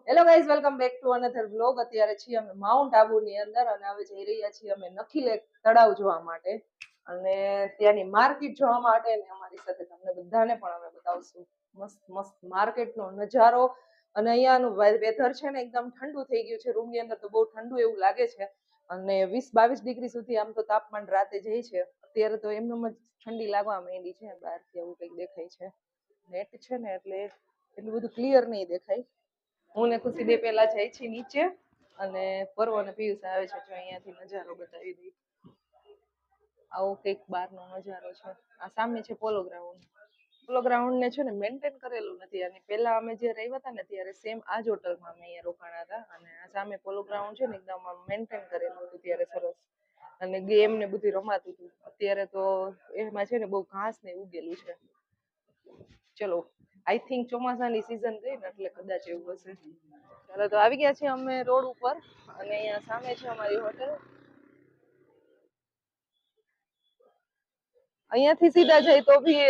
Hello guys, welcome back to another vlog. અત્યારે છીએ અમે માઉન્ટ આબુની અંદર અને હવે જઈ રહ્યા છીએ અમે નખીલેક તળાવ જોવા માટે અને ત્યાંની માર્કેટ જોવા માટે. અને અમારી સાથે તમને બધાને પણ અમે બતાવશું મસ્ત મસ્ત માર્કેટનો નજારો. અને અહીંયાનું વેધર છે ને એકદમ ઠંડુ થઈ ગયું છે. રૂમની અંદર તો બહુ ઠંડુ એવું લાગે છે અને 20-22 ડિગ્રી સુધી આમ તો તાપમાન રાતે જાય છે. અત્યારે તો એમનેમ જ ઠંડી લાગવા માંડી છે. બહારથી એવું કંઈક દેખાય છે. નેટ છે ને એટલે એટલું બધું ક્લિયર નહીં દેખાય. હું ને ખુશી બે પેલા જાય છે નીચે અને પરવો અને પિયુષ આવે છે. જો અહીંયાથી નજારો બતાવી દઈ. આવો કંઈક બહારનો નજારો છે. આ સામે છે પોલો ગ્રાઉન્ડ. પોલો ગ્રાઉન્ડ ને છે ને મેન્ટેન કરેલું નથી. અને પહેલા અમે જે રહ્યા હતા ને ત્યારે સેમ આ જ હોટલમાં અમે અહીંયા રોકાણા હતા. અને આ સામે પોલો ગ્રાઉન્ડ છે ને એકદમ મેન્ટેન કરેલું હતું ત્યારે સરસ. અને ગેમ ને બધું રમાતું હતું. અત્યારે તો એમાં છે ને બહુ ઘાસ ને ઉગેલું છે. ચલો, આઈ થિંક ચોમાસાની સીઝન ગઈ ને એટલે કદાચ એવું હશે. ચાલો તો આવી ગયા છીએ અમે રોડ ઉપર અને અહીંયા સામે છે અમારી હોટલ. અહીંયાથી સીધા જઈ તો બી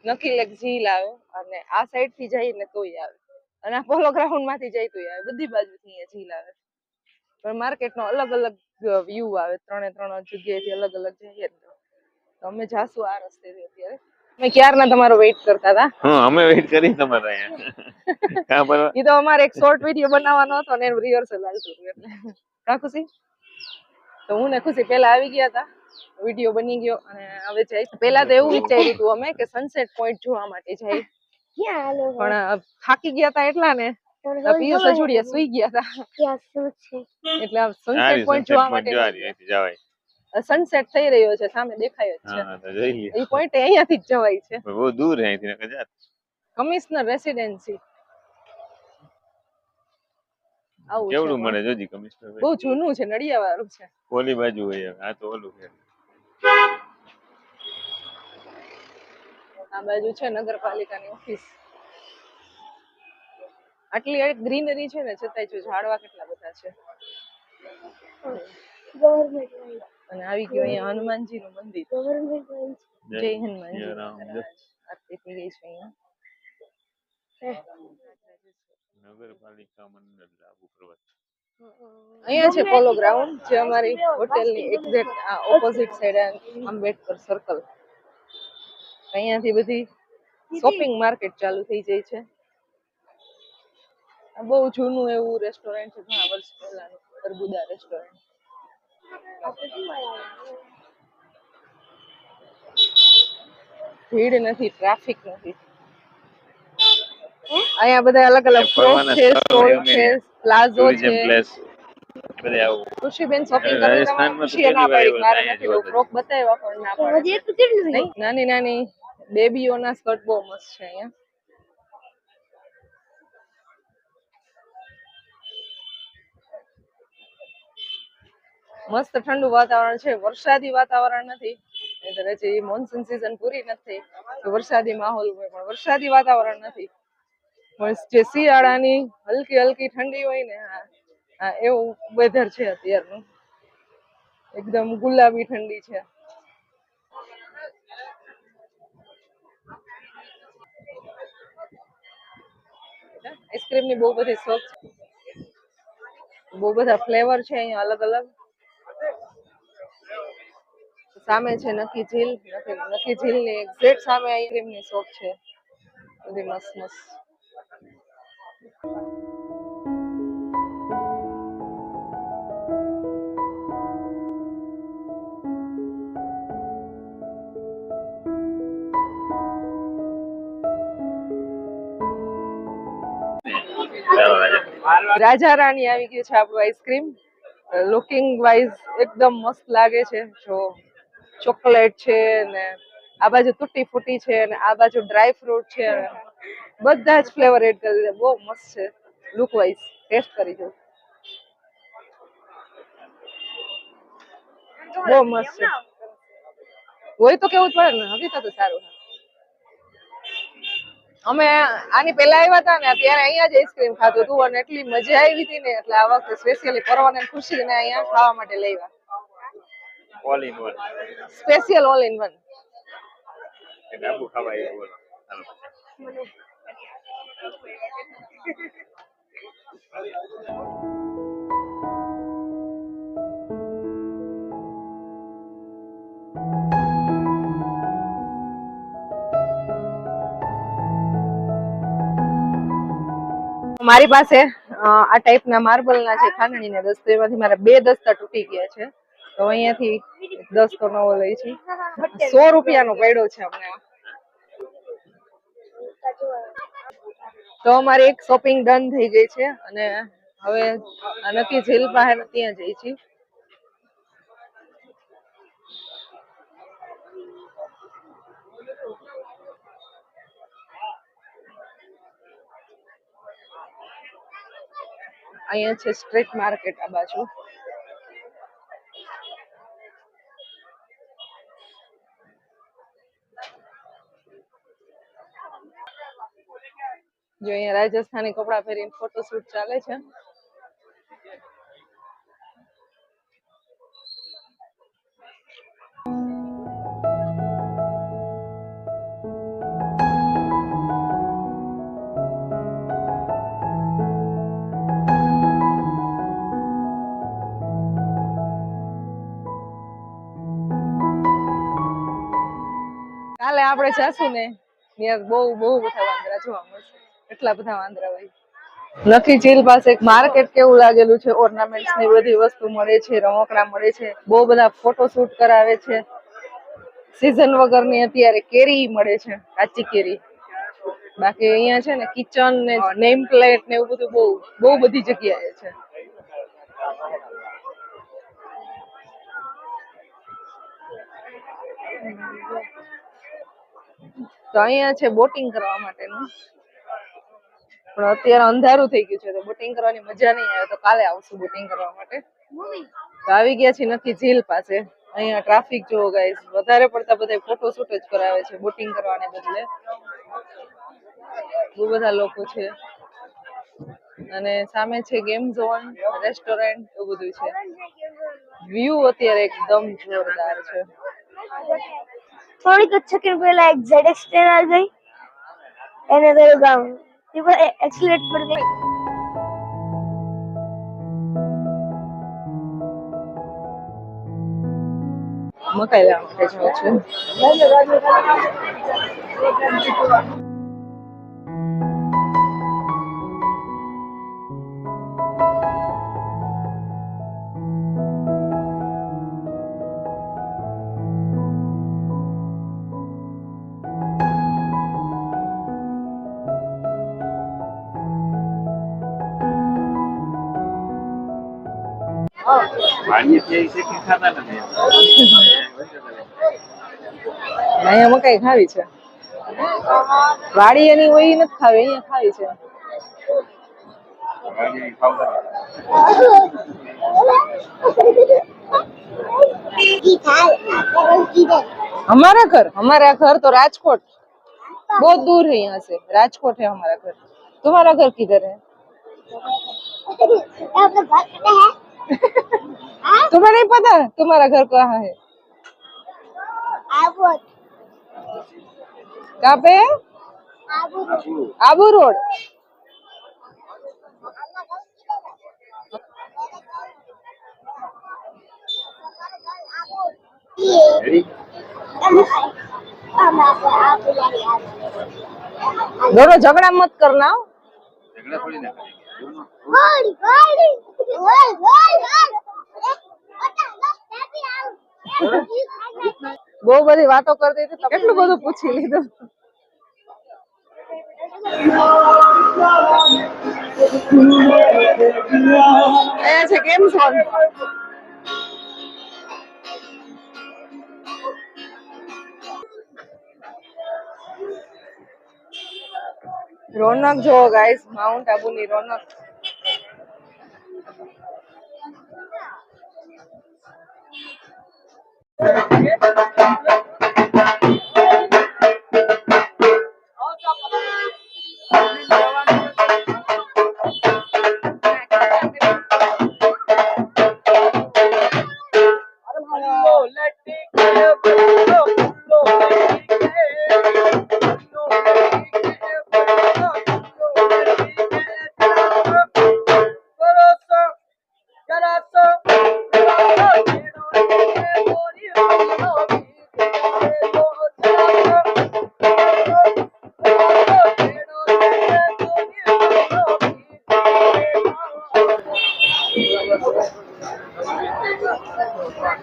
નખીલેક ઝીલ આવે અને આ સાઈડ થી જઈને તોય આવે અને આ પોલો ગ્રાઉન્ડ માંથી જઈ તોય આવે. બધી બાજુથી અહીંયા ઝીલ આવે. પણ માર્કેટનો અલગ અલગ વ્યૂ આવે. ત્રણ જગ્યાએથી અલગ અલગ જઈએ તો અમે જાશું આ રસ્તેથી. અત્યારે અમે ક્યારના તમારો વેઇટ કરતા હતા. હા, અમે વેઇટ કરી તમારા અહીંયા. ઈ તો અમારે એક શોર્ટ વિડિયો બનાવવાનો હતો ને એનું રિહર્સલ ચાલતું હતું એટલે. કા ખુશી? તો હું ને ખુશી પેલા આવી ગયા હતા. વિડિયો બની ગયો અને હવે જાય. પેલા તો એવું વિચાર્યું હતું અમે કે સનસેટ પોઈન્ટ જોવા માટે જાય. પણ થાકી ગયા હતા એટલા ને પિયુષ અજુડિયા સુઈ ગયા હતા. એટલે સનસેટ પોઈન્ટ જોવા માટે જવાય. સનસેટ થઈ રહ્યો છે, સામે દેખાય જ છે. હા, તો જોઈ લ્યો. એ પોઈન્ટ અહીંયાથી જ જવાય છે. બહુ દૂર છે અહીંથી કદાચ. Commissioner residency. કેવડું મળે જોજી કમિશનર. બહુ જૂનું છે, નડિયા વાળું છે. ઓલી બાજુ હોય. આ તો ઓલું છે. આ બાજુ છે નગરપાલિકાની ઓફિસ. આટલી ગ્રીનરી છે ને છતાંય જો ઝાડવા કેટલા બધા છે. અને આવી ગયો અહીંયા હનુમાનજીનું મંદિર. જય હનુમાનજી. આરતી થઈ ગઈ છે અહીંયા. નગરપાલિકા મંડળ આબુ પર્વત. અહીંયા છે પોલો ગ્રાઉન્ડ જે અમારી હોટેલની exact opposite side Ambedkar circle. અહીંયાથી બધી શોપિંગ માર્કેટ ચાલુ થઈ જાય છે. આ બહુ જૂનું એવું રેસ્ટોરન્ટ છે, ઘણા વર્ષ પહેલાનું અરબુદા રેસ્ટોરન્ટ. ભીડ નથી, ટ્રાફિક નથી. અહીંયા બધા અલગ અલગ ફ્લોર છે, સ્ટોલ છે, પ્લાઝો છે. ખુશીબેન શોપિંગ કરવા તમારે ખુશી ના પાડી મારે નથી ફ્રોક બતાવ્યા પણ ના પાડી. નાની નાની બેબીઓના સ્કર્ટ બહુ મસ્ત છે અહીંયા. મસ્ત ઠંડુ વાતાવરણ છે. વરસાદી વાતાવરણ નથી. હજી મોન્સૂન સિઝન પૂરી નથી તો વરસાદી માહોલ હોય, પણ વરસાદી વાતાવરણ નથી. પણ જે શિયાળાની હલકી હલકી ઠંડી હોય ને, હા એવું વેધર છે અત્યારનું. એકદમ ગુલાબી ઠંડી છે. આઈસ્ક્રીમ ની બહુ બધી શોપ છે. બહુ બધા ફ્લેવર છે અહીંયા અલગ અલગ. સામે છે નખી ઝીલ. નખી ઝીલ ની એક્ઝેક્ટ સામે આઈસ્ક્રીમ ની શોપ છે. બધી મસ્ત મસ્ત. રાજા રાણી આવી ગયું છે આપણું આઈસ્ક્રીમ. લુકિંગ વાઇઝ એકદમ મસ્ત લાગે છે. જો ચોકલેટ છે ને આ બાજુ તૂટી ફૂટી છે ને આ બાજુ ડ્રાય ફ્રૂટ છે. બધા જ ફ્લેવર એડ કરી દીધા. બહુ મસ્ત છે લુક વાઇઝ. ટેસ્ટ કરી જો. બહુ મસ્ત છે. હોય તો કેવું જ પડે ને. હકીકત તો સારું. અમે આની પેલા આવ્યા હતા ને ત્યારે અહીંયા જ આઈસ્ક્રીમ ખાધું હતું અને એટલી મજા આવી હતી ને એટલે આ વખતે સ્પેશિયલી પરવાને ખુશી ને અહીંયા ખાવા માટે લેવા. All in one. Special all in one. Abu ખાવા એ બોલો. મારી પાસે આ ટાઈપના માર્બલના છે ખાંડણીના દસ્તો, એમાંથી મારા 2 દસ્તા તૂટી ગયા છે, તો અહીંયાથી દસ્તો નવો લઈ છે. 100 રૂપિયાનો પડ્યો છે અમને. તો અમારી એક શોપિંગ ડન થઈ ગઈ છે અને હવે નક્કી ઝીલ પાસે ત્યાં જઈ છીએ. અહીંયા છે સ્ટ્રીટ માર્કેટ આ બાજુ. જો અહીંયા રાજસ્થાની કપડા પહેરીને ફોટોશૂટ ચાલે છે. કાલે આપણે જાશું ને ત્યાં બહુ બધા વાંદરા જોવા મળશે. એટલા બધા વાંદરા હોય. નખી ઝીલ પાસે એક માર્કેટ કેવું લાગેલું છે, ઓર્નામેન્ટ્સ ની બધી વસ્તુ મળે છે, રમકડા મળે છે, બહુ બધા ફોટોશૂટ કરાવે છે. સીઝન વગરની અત્યારે કેરી મળે છે, કાચી કેરી. બાકી અહીંયા છે ને કિચન ને નેમ પ્લેટ ને એવું બધું બહુ બધી જગ્યાએ છે. તો અહીંયા છે બોટિંગ કરવા માટેનું, પણ અત્યારે અંધારું થઈ ગયું છે તો બોટિંગ કરવાની મજા નહીં આવે, તો કાલે આવશું બોટિંગ કરવા માટે. તો આવી ગયા છીએ નક્કી ઝીલ પાસે. અહીંયા ટ્રાફિક જોવો ગાઈસ, વધારે પડતા બધા ફોટોશૂટ જ કરાવે છે બોટિંગ કરવાને બદલે. બહુ બધા લોકો છે અને સામે છે ગેમ ઝોન, રેસ્ટોરન્ટ, એવું બધું છે. વ્યૂ અત્યારે એકદમ જોરદાર છે. થોડીક જ સેકન્ડ પહેલા એક ZX ટ્રેન આવી ગઈ એને તો ગામ એક્સિલેટ પર ગઈ. મકાઈ લેવા માટે જાઉં છું. અહીંયા મકાઈ ખાવી છે. વાડી એની હોય ઈ નથી ખાવી, અહીંયા ખાવી છે. हमारा घर तो राजकोट, बहुत दूर है यहाँ से. राजकोट है हमारा घर. तुम्हारा घर किधर है? तुम्हें नहीं पता तुम्हारा घर कहाँ है? कहाँ पे? आबू रोड. दोनों झगड़ा मत करना. झगड़ा थोड़ी ना करेंगे. બહુ બધી વાતો કરતી હતી, કેટલું બધું પૂછી લીધું. અહીંયા છે કેમ ઝોન. રોનક જોવો ગાઈસ, માઉન્ટ આબુની રોનક.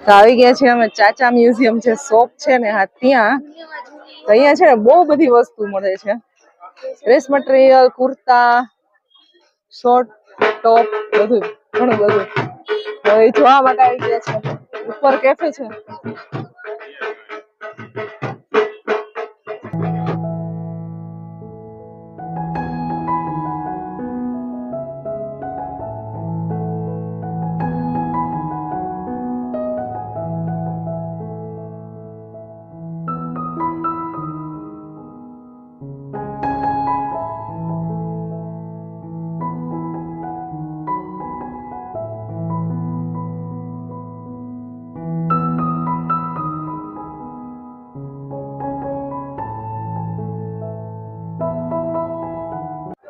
તો આવી ગયા છીએ અમે ચાચા મ્યુઝિયમ જે શોપ છે ને હા ત્યાં. તો અહીંયા છે ને બહુ બધી વસ્તુ મળે છે. Dress material, kurta, short top, બધું ઘણું બધું. તો એ જોવા માટે આવી ગયા છે. ઉપર કેફે છે.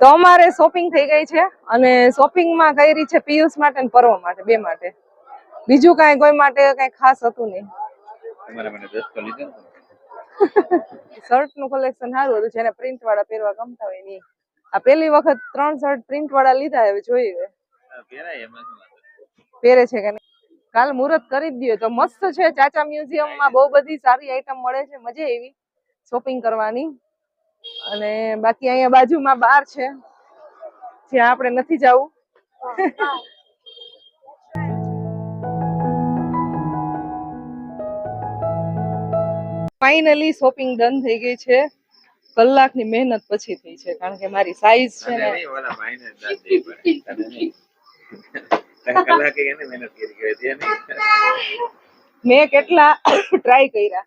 તો અમારે શોપિંગ થઈ ગઈ છે અને શોપિંગમાં કરી છે પિયુષ માટે અને પર્વ માટે, બે માટે. બીજું કાંઈ કોઈ માટે કાંઈ ખાસ હતું નહીં. તમારા મને ડ્રેસ તો લીધો ને? શર્ટ નું કલેક્શન સારું હતું, જેને પ્રિન્ટ વાળા પહેરવા ગમતા હોય નહીં. આ પહેલી વખત 3 શર્ટ પ્રિન્ટ વાળા લીધા, હવે જોઈએ પહેરાય એમાં શું વાંધો? પહેરે છે કે નહીં. કાલ મુહૂર્ત કરી જ દઈએ. તો મસ્ત છે ચાચા મ્યુઝિયમ માં, બહુ બધી સારી આઈટમ મળે છે, મજા એવી શોપિંગ કરવાની. અને બાકી અહીંયા બાજુમાં બાર છે જ્યાં આપણે નથી જવું. ફાઇનલી શોપિંગ ડન થઈ ગઈ છે. કલાકની મહેનત પછી થઈ છે, કારણ કે મારી સાઈઝ છે ને ઓલા ભાઈને દાદ દેવી પડે. તને નહીં. કલાકે એને મહેનત કરી ગઈ હતી નહીં. મેં કેટલા ટ્રાય કર્યા,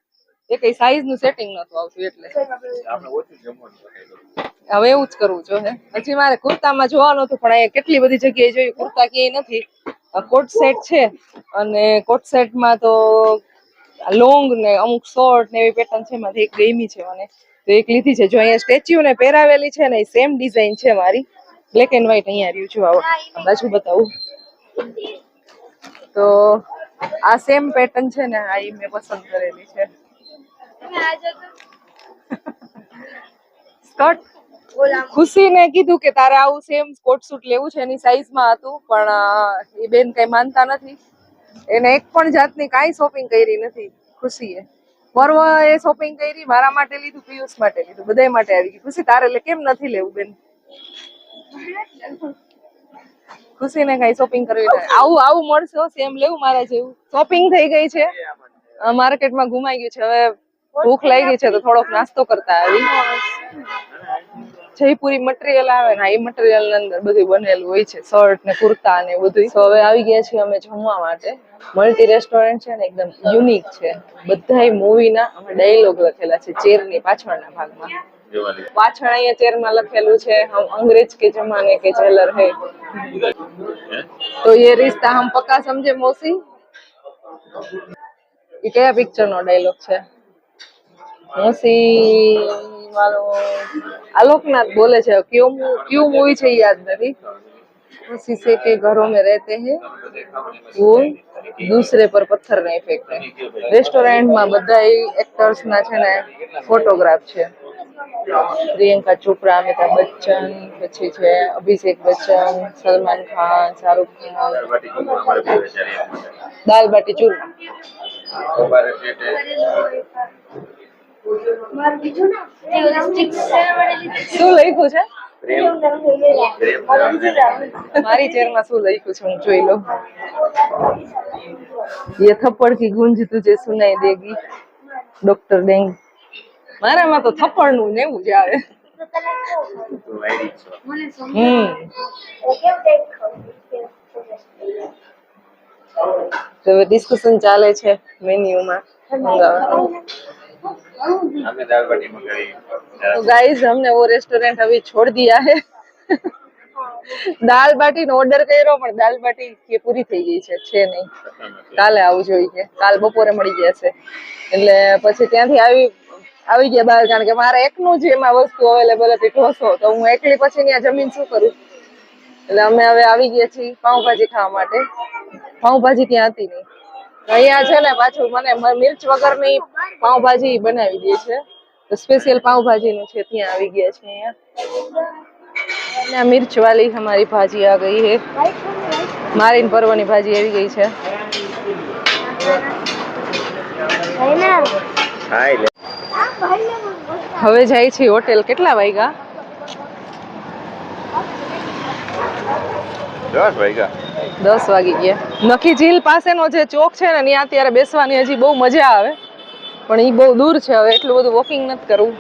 એ કઈ સાઈઝ નું સેટિંગ નતું આવતું, એટલે આપણે ઓછું જમવાનું બનાવ્યું. હવે એવું જ કરવું જોઈએ. હજી મારે કુર્તામાં જોવાનું હતું, પણ અહીંયા કેટલી બધી જગ્યાએ જોયું, કુર્તા ક્યાંય નથી. કોટ સેટ છે અને કોટ સેટમાં તો લોંગ ને અમુક શોર્ટ ને એવી પેટર્ન છે, એમાંથી એક ગમી છે મને, તો એક લીધી છે. જો અહીંયા સ્ટેચ્યુ ને પહેરાવેલી છે ને એ સેમ ડિઝાઇન છે મારી, બ્લેક એન્ડ વ્હાઈટ. અહીંયા રહ્યું છું, આવો બાજુ બતાવું તો આ સેમ પેટર્ન છે ને, આ મેં પસંદ કરેલી છે. સ્કર્ટ ખુશીને કીધું કે તારે આવું સેમ કોટ સૂટ લેવું છે, એની સાઈઝમાં હતું, પણ એ બેન કઈ માનતા નથી. એને એક પણ જાતની કાંઈ શોપિંગ કરી નથી ખુશીએ. પર્વ એ શોપિંગ કરી, મારા માટે લીધું, પિયુષ માટે લીધું, બધા માટે આવી ગઈ. ખુશી તારે કેમ નથી લેવું બેન? ખુશીને કઈ શોપિંગ કરવી નથી. આવું મળશે સેમ લેવું મારા જેવું. શોપિંગ થઈ ગઈ છે, માર્કેટમાં ઘુમાઈ ગયું છે. હવે ભૂખ લાગી છે તો થોડોક નાસ્તો કરતા આવી. જયપુરી મટીરિયલ આવે ને, એ મટીરિયલ ની અંદર બધું બનેલું હોય છે, શર્ટ ને કુર્તા ને બધું. તો હવે આવી ગયા છીએ અમે જમવા માટે. મલ્ટી રેસ્ટોરન્ટ છે ને, એકદમ યુનિક છે. બધાય મૂવીના અમે ડાયલોગ લખેલા છે ચેરની પાછળના ભાગમાં. પાછળ અહીંયા ચેરમાં લખેલું છે, હમ અંગ્રેજ કે જમાને કે જેલર હે, તો ये रिश्ता हम पक्का समझे मौसी. એ કયા પિક્ચર નો ડાયલોગ છે? મૌસી વાળો આલોકનાથ બોલે છે. ક્યું મૂવી છે યાદ નથી. शीशे के घरों में रहते हैं वो दूसरे पर पत्थर नहीं फेंकते. રેસ્ટોરન્ટમાં બધા એક્ટર્સ ના છે ને ફોટોગ્રાફ છે. પ્રિયંકા ચોપરા, અમિતાભ બચ્ચન, પછી છે અભિષેક બચ્ચન, સલમાન ખાન, શાહરુખ ખાન. દાલ બાટી ચૂરમા. શું લખ્યું છે મારી ચેરમાં? શું લખ્યું છે હું જોઈ લઉં. ये थप्पड़ की गूंज तुझे सुनाई देगी डॉक्टर डेंग. મારામાં તો થપ્પડ નું ને એવું જ આવે. તો ડિસ્કશન ચાલે છે મેન્યુમાં મંગાવવાનું. तो गाइस हमने वो रेस्टोरेंट अभी छोड़ दिया है. દાલ બાટી નો ઓર્ડર કર્યો, પણ દાલ બાટી કે પૂરી થઈ ગઈ છે નહીં. કાલે આવું જોઈએ, કાલ બપોરે મળી જશે. એટલે પછી ત્યાંથી આવી ગયા બહાર, કારણ કે મારે એકનું જ એમાં વસ્તુ અવેલેબલ હતી ઢોસો, તો હું એકલી પછી ત્યાં જમીન શું કરું. એટલે અમે હવે આવી ગયા છીએ પાઉંભાજી ખાવા માટે. પાઉંભાજી ત્યાં હતી નહીં, અહીંયા છે ને પાછું મને મિર્ચ વગરની પાઉંભાજી બનાવી દે છે, તો સ્પેશિયલ પાઉંભાજી નું છે, ત્યાં આવી ગયા છે. અહીંયા मिर्च वाली हमारी भाजी आ गई है. मारीन परवनी भाजी આવી ગઈ છે. है ना ખાઈ લે હવે જાય છે હોટેલ. કેટલા વાગ્યા? 10 વાગ્યા. 10 વાગી ગયા. નખી ઝીલ પાસેનો જે ચોક છે ને ત્યાં અત્યારે બેસવાની હજી બહુ મજા આવે, પણ એ બહુ દૂર છે. હવે એટલું બધું વોકિંગ નથી કરવું.